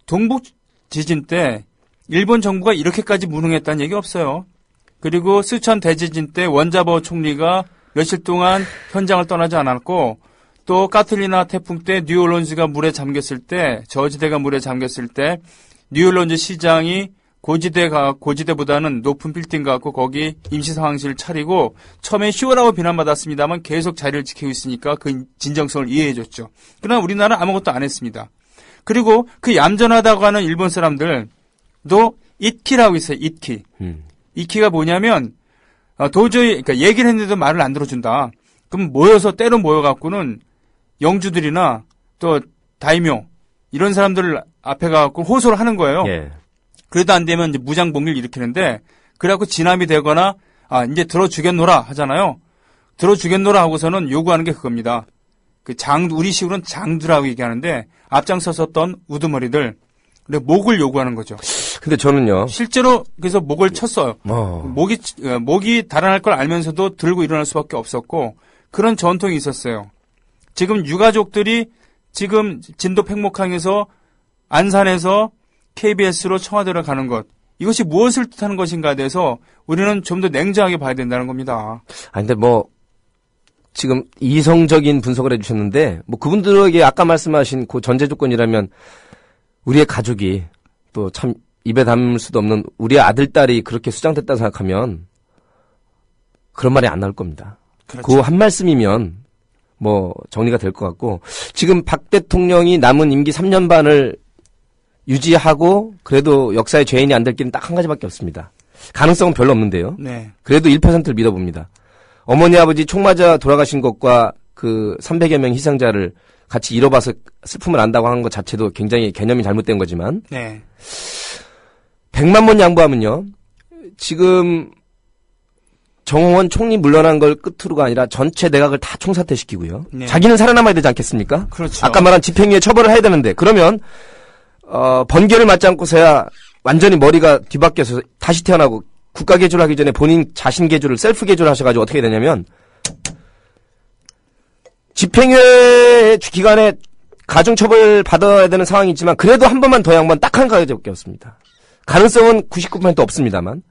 동북 지진 때 일본 정부가 이렇게까지 무능했다는 얘기 없어요. 그리고 스촨 대지진 때 원자버 총리가 며칠 동안 현장을 떠나지 않았고 또 카트리나 태풍 때 뉴올런즈가 물에 잠겼을 때 저지대가 물에 잠겼을 때 뉴올런즈 시장이 고지대보다는 높은 빌딩 갖고 거기 임시상황실 차리고 처음에 쇼라고 비난받았습니다만 계속 자리를 지키고 있으니까 그 진정성을 이해해줬죠. 그러나 우리나라는 아무것도 안 했습니다. 그리고 그 얌전하다고 하는 일본 사람들도 이키라고 있어요. 이키. 이키가 뭐냐면 도저히 그러니까 얘기를 했는데도 말을 안 들어준다. 그럼 때로 모여갖고는 영주들이나 또 다이묘 이런 사람들 앞에 가갖고 호소를 하는 거예요. 예. 그래도 안 되면 이제 무장봉기를 일으키는데 그래갖고 진압이 되거나 이제 들어주겠노라 하잖아요. 들어주겠노라 하고서는 요구하는 게 그겁니다. 우리식으로는 장두라고 얘기하는데 앞장서섰던 우두머리들 근데 목을 요구하는 거죠. 근데 저는요. 실제로 그래서 목을 쳤어요. 목이 달아날 걸 알면서도 들고 일어날 수밖에 없었고 그런 전통이 있었어요. 지금 유가족들이 지금 진도 팽목항에서 안산에서 KBS로 청와대로 가는 것 이것이 무엇을 뜻하는 것인가에 대해서 우리는 좀 더 냉정하게 봐야 된다는 겁니다. 근데 지금 이성적인 분석을 해주셨는데 그분들에게 아까 말씀하신 그 전제 조건이라면 우리의 가족이 또 참 입에 담을 수도 없는 우리의 아들, 딸이 그렇게 수장됐다 생각하면 그런 말이 안 나올 겁니다. 그렇죠. 그 한 말씀이면 정리가 될 것 같고 지금 박 대통령이 남은 임기 3년 반을 유지하고 그래도 역사의 죄인이 안 될 길은 딱 한 가지밖에 없습니다. 가능성은 별로 없는데요. 네. 그래도 1%를 믿어봅니다. 어머니 아버지 총 맞아 돌아가신 것과 그 300여 명 희생자를 같이 잃어봐서 슬픔을 안다고 하는 것 자체도 굉장히 개념이 잘못된 거지만 네. 100만 번 양보하면요. 지금 정홍원 총리 물러난 걸 끝으로가 아니라 전체 내각을 다 총사퇴시키고요. 네. 자기는 살아남아야 되지 않겠습니까? 그렇죠. 아까 말한 집행유예 처벌을 해야 되는데 그러면 번개를 맞지 않고서야 완전히 머리가 뒤바뀌어서 다시 태어나고 국가 개조를 하기 전에 본인 자신 개조를 셀프 개조를 하셔가지고 어떻게 되냐면 집행유예 기간에 가중처벌 받아야 되는 상황이 있지만 그래도 한 번만 더 양보한 딱 한 가지밖에 없습니다. 가능성은 99% 없습니다만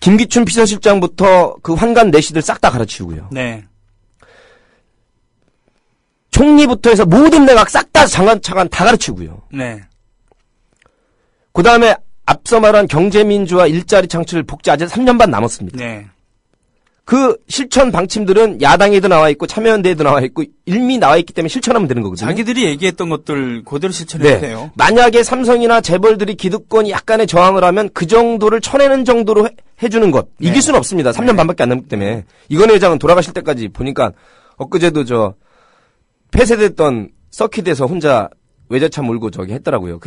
김기춘 비서실장부터 그 환관 내시들 싹 다 갈아치우고요. 네. 총리부터 해서 모든 내각 싹 다 장관차관 다 가르치고요. 네. 그 다음에 앞서 말한 경제민주화 일자리 창출 복지 아직 3년 반 남았습니다. 네. 그 실천 방침들은 야당에도 나와 있고 참여연대에도 나와 있고 이미 나와 있기 때문에 실천하면 되는 거거든요. 자기들이 얘기했던 것들 그대로 실천해야 돼요. 만약에 삼성이나 재벌들이 기득권이 약간의 저항을 하면 그 정도를 쳐내는 정도로 해주는 것. 네. 이길 수는 없습니다. 3년 반밖에 안 남기 때문에. 이건희 회장은 돌아가실 때까지 보니까 엊그제도 폐쇄됐던 서킷에서 혼자 외제차 몰고 했더라고요.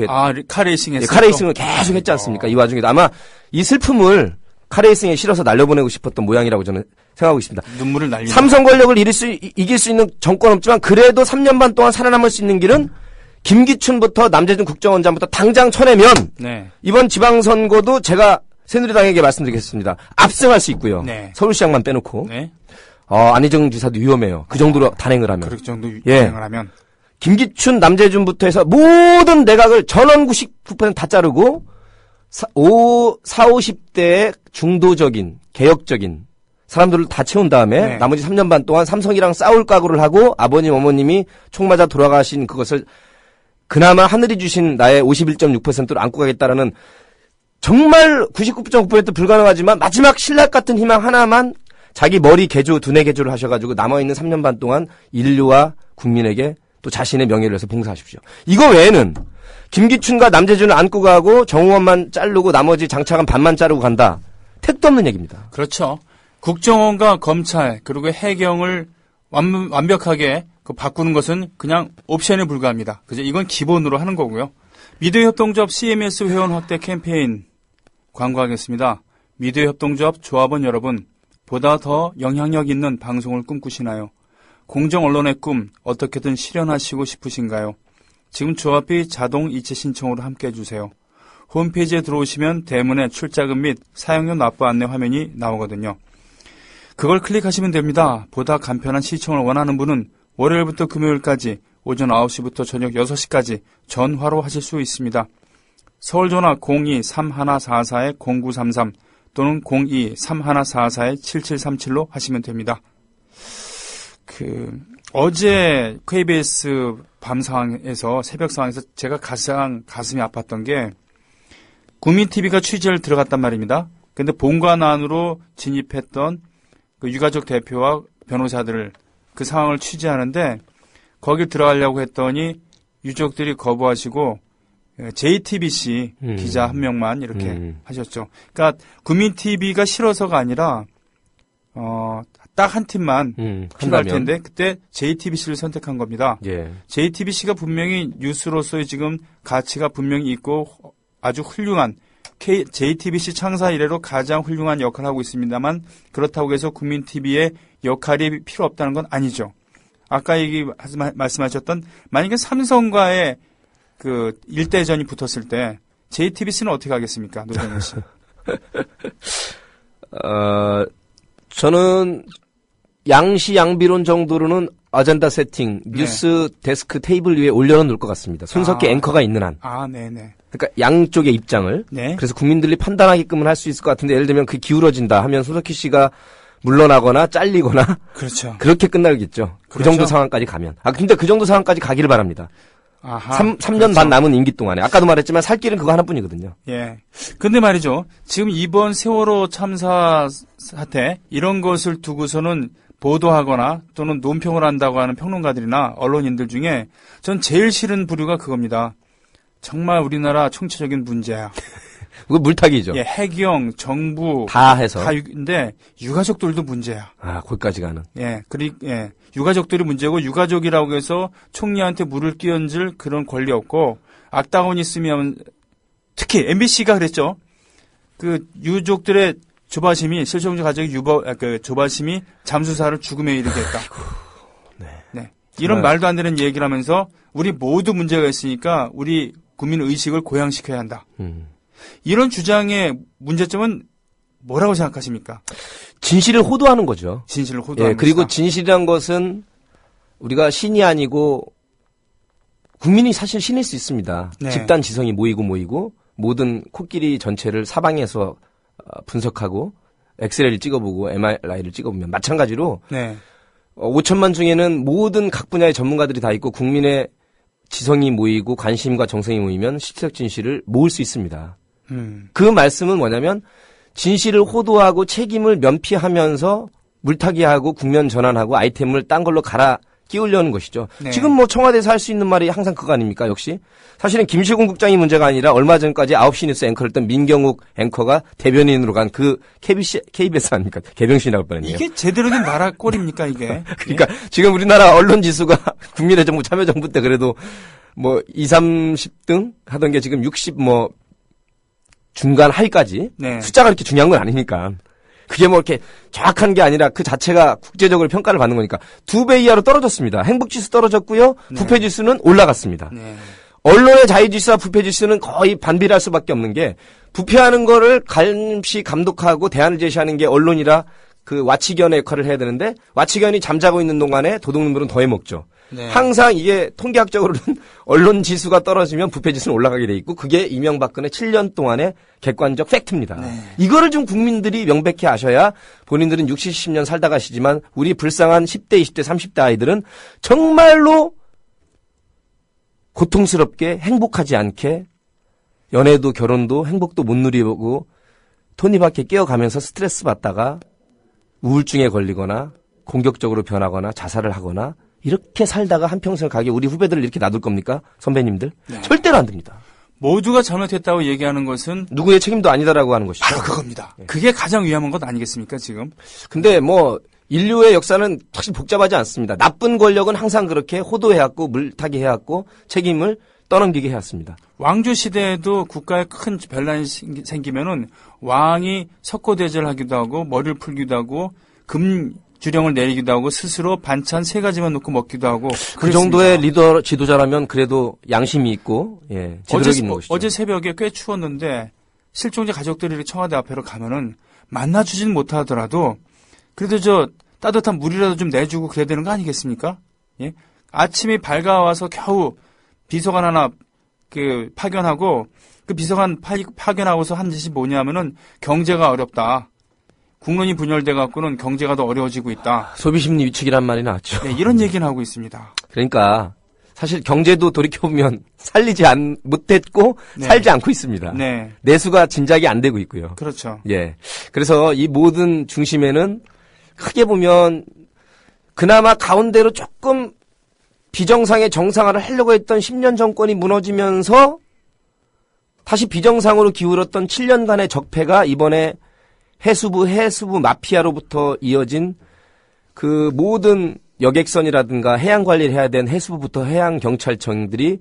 카레이싱 했어요. 카레이싱을 계속 했지 않습니까? 이 와중에도 아마 이 슬픔을 카레이싱에 실어서 날려보내고 싶었던 모양이라고 저는 생각하고 있습니다. 눈물을 날리는. 삼성 권력을 이길 수 있는 정권 없지만 그래도 3년 반 동안 살아남을 수 있는 길은 김기춘부터 남재준 국정원장부터 당장 쳐내면 네. 이번 지방선거도 제가 새누리당에게 말씀드리겠습니다. 압승할 수 있고요. 네. 서울시장만 빼놓고. 네. 안희정 지사도 위험해요. 그 정도로 단행을 하면. 그 정도 예. 단행을 하면. 김기춘, 남재준부터 해서 모든 내각을 전원 99% 다 자르고 40, 50대의 중도적인, 개혁적인 사람들을 다 채운 다음에 네. 나머지 3년 반 동안 삼성이랑 싸울 각오를 하고 아버님, 어머님이 총 맞아 돌아가신 그것을 그나마 하늘이 주신 나의 51.6%를 안고 가겠다라는 정말 99.9% 불가능하지만 마지막 신락 같은 희망 하나만 자기 머리 개조, 두뇌 개조를 하셔가지고 남아있는 3년 반 동안 인류와 국민에게 또 자신의 명예를 위해서 봉사하십시오. 이거 외에는 김기춘과 남재준을 안고 가고 정우원만 자르고 나머지 장차관 반만 자르고 간다. 택도 없는 얘기입니다. 그렇죠. 국정원과 검찰 그리고 해경을 완벽하게 바꾸는 것은 그냥 옵션에 불과합니다. 그죠? 이건 기본으로 하는 거고요. 미디어 협동조합 CMS 회원 확대 캠페인 광고하겠습니다. 미디어 협동조합 조합원 여러분, 보다 더 영향력 있는 방송을 꿈꾸시나요? 공정 언론의 꿈 어떻게든 실현하시고 싶으신가요? 지금 조합비 자동 이체 신청으로 함께 해주세요. 홈페이지에 들어오시면 대문에 출자금 및 사용료 납부 안내 화면이 나오거든요. 그걸 클릭하시면 됩니다. 보다 간편한 시청을 원하는 분은 월요일부터 금요일까지 오전 9시부터 저녁 6시까지 전화로 하실 수 있습니다. 서울전화 02-3144-0933 또는 02-3144-7737로 하시면 됩니다. 어제 KBS 밤 상황에서, 새벽 상황에서 제가 가장 가슴이 아팠던 게 국민TV가 취재를 들어갔단 말입니다. 근데 본관 안으로 진입했던 그 유가족 대표와 변호사들을 그 상황을 취재하는데 거길 들어가려고 했더니 유족들이 거부하시고 JTBC 기자 한 명만 이렇게 하셨죠. 그러니까 국민TV가 싫어서가 아니라 딱 한 팀만 필요할 텐데 그때 JTBC를 선택한 겁니다. 예. JTBC가 분명히 뉴스로서의 지금 가치가 분명히 있고 아주 훌륭한 JTBC 창사 이래로 가장 훌륭한 역할을 하고 있습니다만 그렇다고 해서 국민TV의 역할이 필요 없다는 건 아니죠. 아까 말씀하셨던 만약에 삼성과의 그 일대전이 붙었을 때 JTBC는 어떻게 하겠습니까? 노정현 씨. 저는 양시 양비론 정도로는 아젠다 세팅, 뉴스 데스크 테이블 위에 올려놓을 것 같습니다. 손석희 앵커가 있는 한. 네네. 그러니까 양쪽의 입장을. 네. 그래서 국민들이 판단하게끔은 할 수 있을 것 같은데 예를 들면 그게 기울어진다 하면 손석희 씨가 물러나거나 잘리거나. 그렇죠. 그렇게 끝나겠죠. 그렇죠. 그 정도 상황까지 가면. 근데 그 정도 상황까지 가기를 바랍니다. 아하. 3년 그렇죠. 반 남은 임기 동안에. 아까도 말했지만 살 길은 그거 하나뿐이거든요. 예. 근데 말이죠. 지금 이번 세월호 참사 사태 이런 것을 두고서는 보도하거나 또는 논평을 한다고 하는 평론가들이나 언론인들 중에 전 제일 싫은 부류가 그겁니다. 정말 우리나라 총체적인 문제야. 그거 물타기죠. 예, 해경, 정부 다 해서. 근데 유가족들도 문제야. 거기까지 가는. 유가족들이 문제고 유가족이라고 해서 총리한테 물을 끼얹을 그런 권리 없고 악당원 있으면 특히 MBC가 그랬죠. 그 유족들의 조바심이 실종자 가족의 조바심이 잠수사를 죽음에 이르게 했다. 네. 이런 말도 안 되는 얘기를 하면서 우리 모두 문제가 있으니까 우리 국민 의식을 고양시켜야 한다. 이런 주장의 문제점은 뭐라고 생각하십니까? 진실을 호도하는 거죠. 진실을 호도하는 그리고 것이다. 진실이란 것은 우리가 신이 아니고 국민이 사실 신일 수 있습니다. 네. 집단 지성이 모이고 모든 코끼리 전체를 사방에서 분석하고 엑스레이를 찍어보고 MRI를 찍어보면 마찬가지로 네. 5천만 중에는 모든 각 분야의 전문가들이 다 있고 국민의 지성이 모이고 관심과 정성이 모이면 실체적 진실을 모을 수 있습니다. 그 말씀은 뭐냐면 진실을 호도하고 책임을 면피하면서 물타기하고 국면 전환하고 아이템을 딴 걸로 갈아 끼우려는 것이죠. 네. 지금 뭐 청와대에서 할 수 있는 말이 항상 그거 아닙니까? 역시 사실은 김시곤 국장이 문제가 아니라 얼마 전까지 9시 뉴스 앵커를 했던 민경욱 앵커가 대변인으로 간 그 KBS 아닙니까? 개병신이라고 뻔했네요. 이게 제대로 된 나라 꼴입니까 이게? 그러니까 지금 우리나라 언론 지수가 국민의 정부 참여정부 때 그래도 뭐 20, 30등 하던 게 지금 60 뭐 중간 하위까지 네. 숫자가 그렇게 중요한 건 아니니까 그게 뭐 이렇게 정확한 게 아니라 그 자체가 국제적으로 평가를 받는 거니까 2배 이하로 떨어졌습니다. 행복지수 떨어졌고요. 부패지수는 올라갔습니다. 네. 언론의 자유지수와 부패지수는 거의 반비례할 수밖에 없는 게 부패하는 거를 감시 감독하고 대안을 제시하는 게 언론이라 그 와치견의 역할을 해야 되는데 와치견이 잠자고 있는 동안에 도둑놈들은 더해 먹죠. 네. 항상 이게 통계학적으로는 언론 지수가 떨어지면 부패 지수는 올라가게 돼 있고 그게 이명박근혜 7년 동안의 객관적 팩트입니다. 네. 이거를 좀 국민들이 명백히 아셔야 본인들은 60, 70년 살다 가시지만 우리 불쌍한 10대, 20대, 30대 아이들은 정말로 고통스럽게 행복하지 않게 연애도 결혼도 행복도 못 누리고 톱니바퀴 끼어가면서 스트레스 받다가 우울증에 걸리거나 공격적으로 변하거나 자살을 하거나 이렇게 살다가 한평생을 가게 우리 후배들을 이렇게 놔둘 겁니까? 선배님들? 네. 절대로 안 됩니다. 모두가 잘못했다고 얘기하는 것은 누구의 책임도 아니다라고 하는 것이죠. 바로 그겁니다. 그게 가장 위험한 것 아니겠습니까, 지금? 근데 뭐 인류의 역사는 사실 복잡하지 않습니다. 나쁜 권력은 항상 그렇게 호도해왔고 물타기 해왔고 책임을 떠넘기게 해왔습니다. 왕조 시대에도 국가에 큰 변란이 생기면은 왕이 석고대절하기도 하고 머리를 풀기도 하고 금주령을 내리기도 하고 스스로 반찬 3가지만 놓고 먹기도 하고 그 정도의 리더 지도자라면 그래도 양심이 있고 지도력이 있는 것이죠. 어제 새벽에 꽤 추웠는데 실종자 가족들이 이렇게 청와대 앞으로 가면은 만나주진 못하더라도 그래도 저 따뜻한 물이라도 좀 내주고 그래야 되는 거 아니겠습니까? 예? 아침이 밝아와서 겨우 비서관 하나 파견하고 그 비서관 파견하고서 한 짓이 뭐냐면은 경제가 어렵다. 국론이 분열돼 갖고는 경제가 더 어려워지고 있다. 소비심리 위축이란 말이 나왔죠. 네, 이런 얘기는 하고 있습니다. 그러니까 사실 경제도 돌이켜보면 살리지 못했고 네. 살지 않고 있습니다. 네. 내수가 진작이 안 되고 있고요. 그렇죠. 예. 그래서 이 모든 중심에는 크게 보면 그나마 가운데로 조금 비정상의 정상화를 하려고 했던 10년 정권이 무너지면서 다시 비정상으로 기울었던 7년간의 적폐가 이번에 해수부 마피아로부터 이어진 그 모든 여객선이라든가 해양 관리를 해야 되는 해수부부터 해양경찰청들이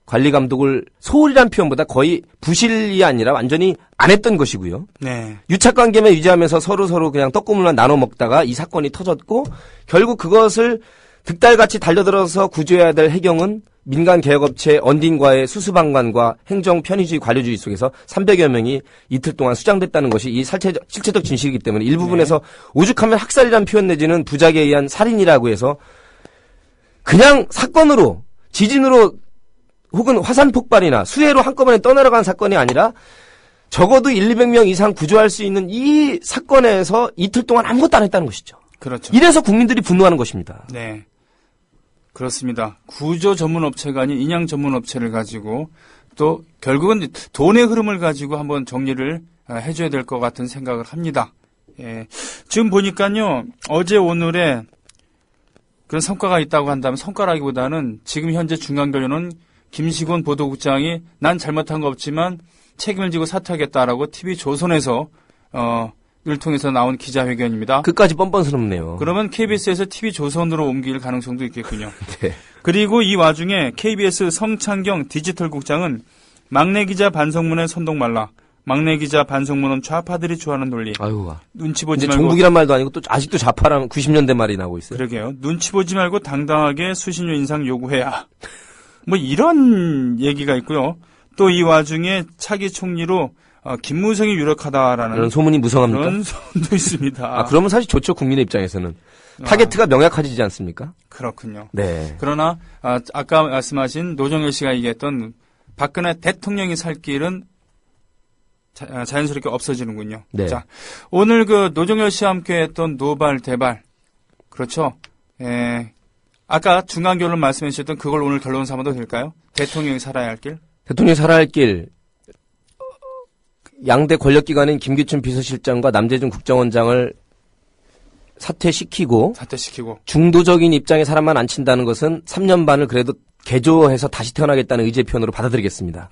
관리 감독을 소홀이란 표현보다 거의 부실이 아니라 완전히 안 했던 것이고요. 네. 유착관계만 유지하면서 서로 그냥 떡고물만 나눠 먹다가 이 사건이 터졌고 결국 그것을 득달같이 달려들어서 구조해야 될 해경은 민간 개혁업체 언딘과의 수수방관과 행정 편의주의 관료주의 속에서 300여 명이 이틀 동안 수장됐다는 것이 이 실체적 진실이기 때문에 일부분에서 오죽하면 학살이라는 표현 내지는 부작에 의한 살인이라고 해서 그냥 사건으로 지진으로 혹은 화산 폭발이나 수해로 한꺼번에 떠내려간 사건이 아니라 적어도 200명 이상 구조할 수 있는 이 사건에서 이틀 동안 아무것도 안 했다는 것이죠. 그렇죠. 이래서 국민들이 분노하는 것입니다. 네. 그렇습니다. 구조 전문 업체가 아닌 인양 전문 업체를 가지고 또 결국은 돈의 흐름을 가지고 한번 정리를 해줘야 될 것 같은 생각을 합니다. 예. 지금 보니까요, 어제 오늘에 그런 성과가 있다고 한다면 성과라기보다는 지금 현재 중앙견련은 김시곤 보도국장이 난 잘못한 거 없지만 책임을 지고 사퇴하겠다라고 TV조선에서 을 통해서 나온 기자회견입니다. 끝까지 뻔뻔스럽네요. 그러면 KBS에서 TV조선으로 옮길 가능성도 있겠군요. 네. 그리고 이 와중에 KBS 성창경 디지털국장은 막내 기자 반성문에 선동 말라. 막내 기자 반성문은 좌파들이 좋아하는 논리. 아유, 눈치 보지 이제 말고. 종북이란 말도 아니고 또 아직도 좌파랑 90년대 말이 나오고 있어요. 그러게요. 눈치 보지 말고 당당하게 수신료 인상 요구해야. 뭐 이런 얘기가 있고요. 또 이 와중에 차기 총리로 김무성이 유력하다라는 그런 소문이 무성합니까? 그런 소문도 있습니다. 그러면 사실 좋죠. 국민의 입장에서는. 타겟트가 명확해지지 않습니까? 그렇군요. 네. 그러나 아까 말씀하신 노정열 씨가 얘기했던 박근혜 대통령이 살 길은 자연스럽게 없어지는군요. 네. 자, 오늘 그 노정열 씨와 함께했던 노발 대발 그렇죠. 아까 중간결론 말씀해 주셨던 그걸 오늘 결론 삼아도 될까요? 대통령이 살아야 할 길. 대통령이 살아야 할 길. 양대 권력기관인 김기춘 비서실장과 남재준 국정원장을 사퇴시키고 중도적인 입장의 사람만 안 친다는 것은 3년 반을 그래도 개조해서 다시 태어나겠다는 의지의 표현으로 받아들이겠습니다.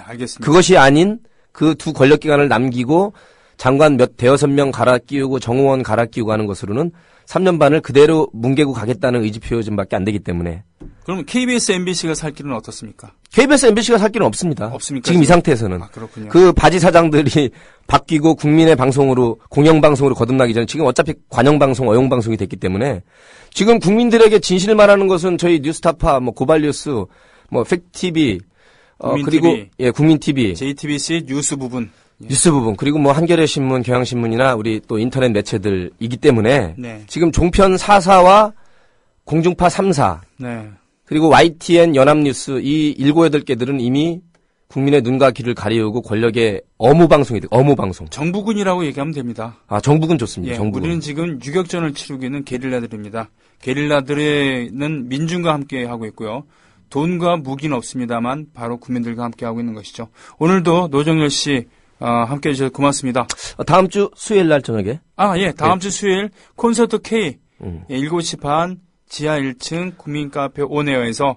알겠습니다. 그것이 아닌 그 두 권력기관을 남기고 장관 대여섯 명 갈아 끼우고 정호원 갈아 끼우고 하는 것으로는 3년 반을 그대로 뭉개고 가겠다는 의지 표현밖에 안 되기 때문에. 그럼 KBS, MBC가 살 길은 어떻습니까? KBS, MBC가 살 길은 없습니다. 없습니까? 지금 이 상태에서는. 그렇군요. 그 바지 사장들이 바뀌고 국민의 방송으로 공영방송으로 거듭나기 전에 지금 어차피 관영방송, 어용방송이 됐기 때문에 지금 국민들에게 진실을 말하는 것은 저희 뉴스타파, 고발뉴스, 팩TV, 국민 그리고 TV, 국민TV, JTBC 뉴스 부분. 뉴스 부분 그리고 뭐 한겨레 신문, 경향신문이나 우리 또 인터넷 매체들이기 때문에 네. 지금 종편 4사와 공중파 3사 네. 그리고 YTN, 연합뉴스 이 7, 8개들은 이미 국민의 눈과 귀를 가리우고 권력의 어무방송이 돼. 어무방송. 정부군이라고 얘기하면 됩니다. 아, 정부군 좋습니다. 예, 정부군. 우리는 지금 유격전을 치르고 있는 게릴라들입니다. 게릴라들은 민중과 함께 하고 있고요. 돈과 무기는 없습니다만 바로 국민들과 함께 하고 있는 것이죠. 오늘도 노정열 씨 함께 해주셔서 고맙습니다. 다음 주 수요일 날 저녁에. 예, 다음 주 수요일 콘서트 K 7시 반 지하 1층 국민카페 온에어에서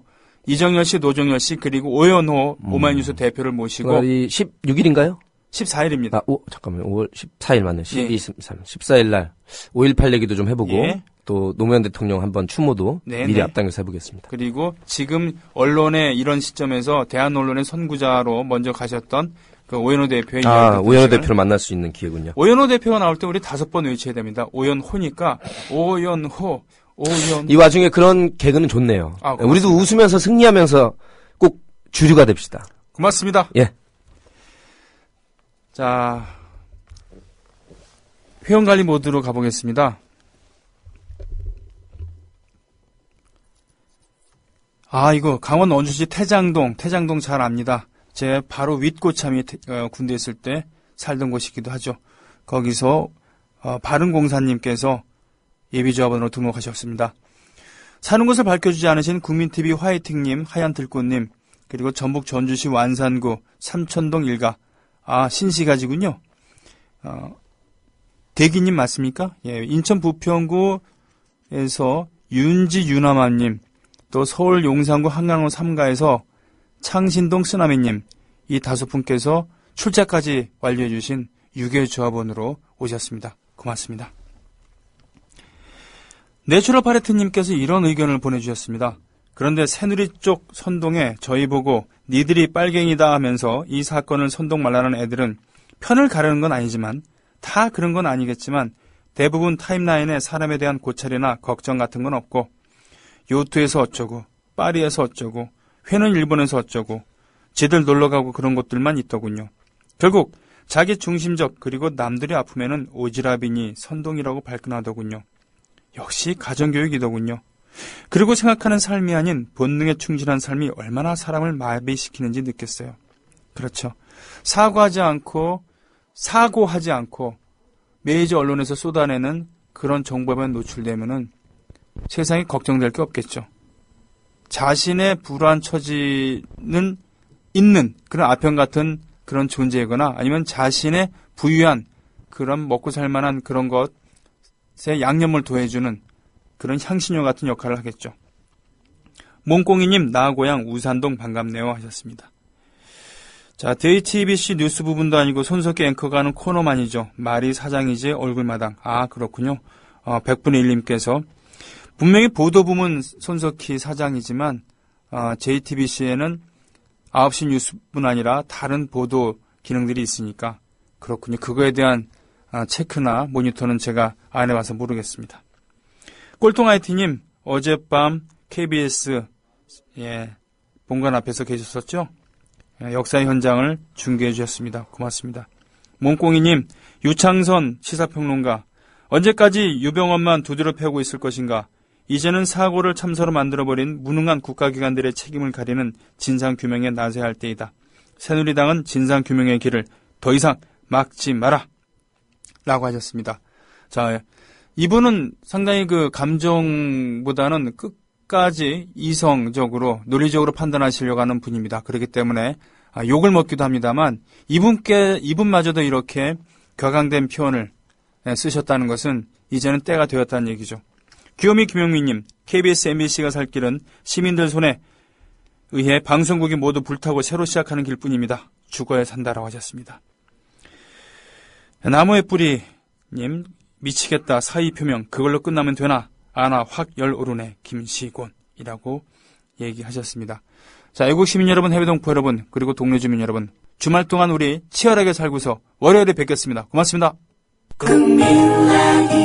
이정열 씨, 노정열 씨 그리고 오연호 오마이뉴스 대표를 모시고 16일인가요? 14일입니다. 잠깐만요. 5월 14일 맞네. 12, 예. 13, 14일 날 5.18 얘기도 좀 해보고 예. 또 노무현 대통령 한번 추모도 네, 미리 네. 앞당겨서 해보겠습니다. 그리고 지금 언론의 이런 시점에서 대한 언론의 선구자로 먼저 가셨던 그 오연호 대표의 이야기를 오연호 대표를 만날 수 있는 기회군요. 오연호 대표가 나올 때 우리 5번 외쳐야 됩니다. 오연호니까 오연호. 이 와중에 그런 개그는 좋네요. 고맙습니다. 우리도 웃으면서 승리하면서 꼭 주류가 됩시다. 고맙습니다. 예. 자, 회원관리 모드로 가보겠습니다. 이거 강원 원주시 태장동 잘 압니다. 제 바로 윗고참이 군대에 있을 때 살던 곳이기도 하죠. 거기서 바른공사님께서 예비조합원으로 등록하셨습니다. 사는 곳을 밝혀주지 않으신 국민TV 화이팅님, 하얀들꽃님, 그리고 전북 전주시 완산구 삼천동 일가, 신시가지군요. 대기님 맞습니까? 예, 인천 부평구에서 윤지 유나맘님, 또 서울 용산구 한강로 3가에서 창신동 쓰나미님, 이 5분께서 출자까지 완료해 주신 유괴조합원으로 오셨습니다. 고맙습니다. 내추럴 파레트님께서 이런 의견을 보내주셨습니다. 그런데 새누리 쪽 선동에 저희 보고 니들이 빨갱이다 하면서 이 사건을 선동 말라는 애들은 편을 가르는 건 아니지만 다 그런 건 아니겠지만 대부분 타임라인에 사람에 대한 고찰이나 걱정 같은 건 없고 요트에서 어쩌고 파리에서 어쩌고 회는 일본에서 어쩌고 지들 놀러가고 그런 것들만 있더군요. 결국 자기 중심적 그리고 남들이 아프면은 오지랖이니 선동이라고 발끈하더군요. 역시 가정교육이더군요. 그리고 생각하는 삶이 아닌 본능에 충실한 삶이 얼마나 사람을 마비시키는지 느꼈어요. 그렇죠. 사고하지 않고 메이저 언론에서 쏟아내는 그런 정보에만 노출되면은 세상에 걱정될 게 없겠죠. 자신의 불우한 처지는 있는 그런 아편 같은 그런 존재이거나 아니면 자신의 부유한 그런 먹고 살만한 그런 것에 양념을 더해주는 그런 향신료 같은 역할을 하겠죠. 몽꽁이님 나고양 우산동 반갑네요 하셨습니다. 자, JTBC 뉴스 부분도 아니고 손석희 앵커가 하는 코너만이죠. 말이 사장이지 얼굴마당. 그렇군요. 100분의 1님께서 분명히 보도부문 손석희 사장이지만 JTBC에는 9시 뉴스뿐 아니라 다른 보도 기능들이 있으니까 그렇군요. 그거에 대한 체크나 모니터는 제가 안 해봐서 모르겠습니다. 꼴통IT님 어젯밤 KBS 본관 앞에서 계셨었죠? 역사의 현장을 중계해 주셨습니다. 고맙습니다. 몽꽁이님 유창선 시사평론가 언제까지 유병헌만 두드려 패고 있을 것인가? 이제는 사고를 참사로 만들어버린 무능한 국가기관들의 책임을 가리는 진상규명에 나서야 할 때이다. 새누리당은 진상규명의 길을 더 이상 막지 마라 라고 하셨습니다. 자, 이분은 상당히 그 감정보다는 끝까지 이성적으로 논리적으로 판단하시려고 하는 분입니다. 그렇기 때문에 욕을 먹기도 합니다만 이분마저도 이렇게 격앙된 표현을 쓰셨다는 것은 이제는 때가 되었다는 얘기죠. 귀요미 김영민님, KBS, MBC가 살 길은 시민들 손에 의해 방송국이 모두 불타고 새로 시작하는 길뿐입니다. 죽어야 산다라고 하셨습니다. 나무의 뿌리님, 미치겠다 사의 표명 그걸로 끝나면 되나? 아나 확 열 오르네 김시곤이라고 얘기하셨습니다. 자, 애국 시민 여러분, 해외 동포 여러분, 그리고 동네 주민 여러분, 주말 동안 우리 치열하게 살고서 월요일에 뵙겠습니다. 고맙습니다. 국민라디오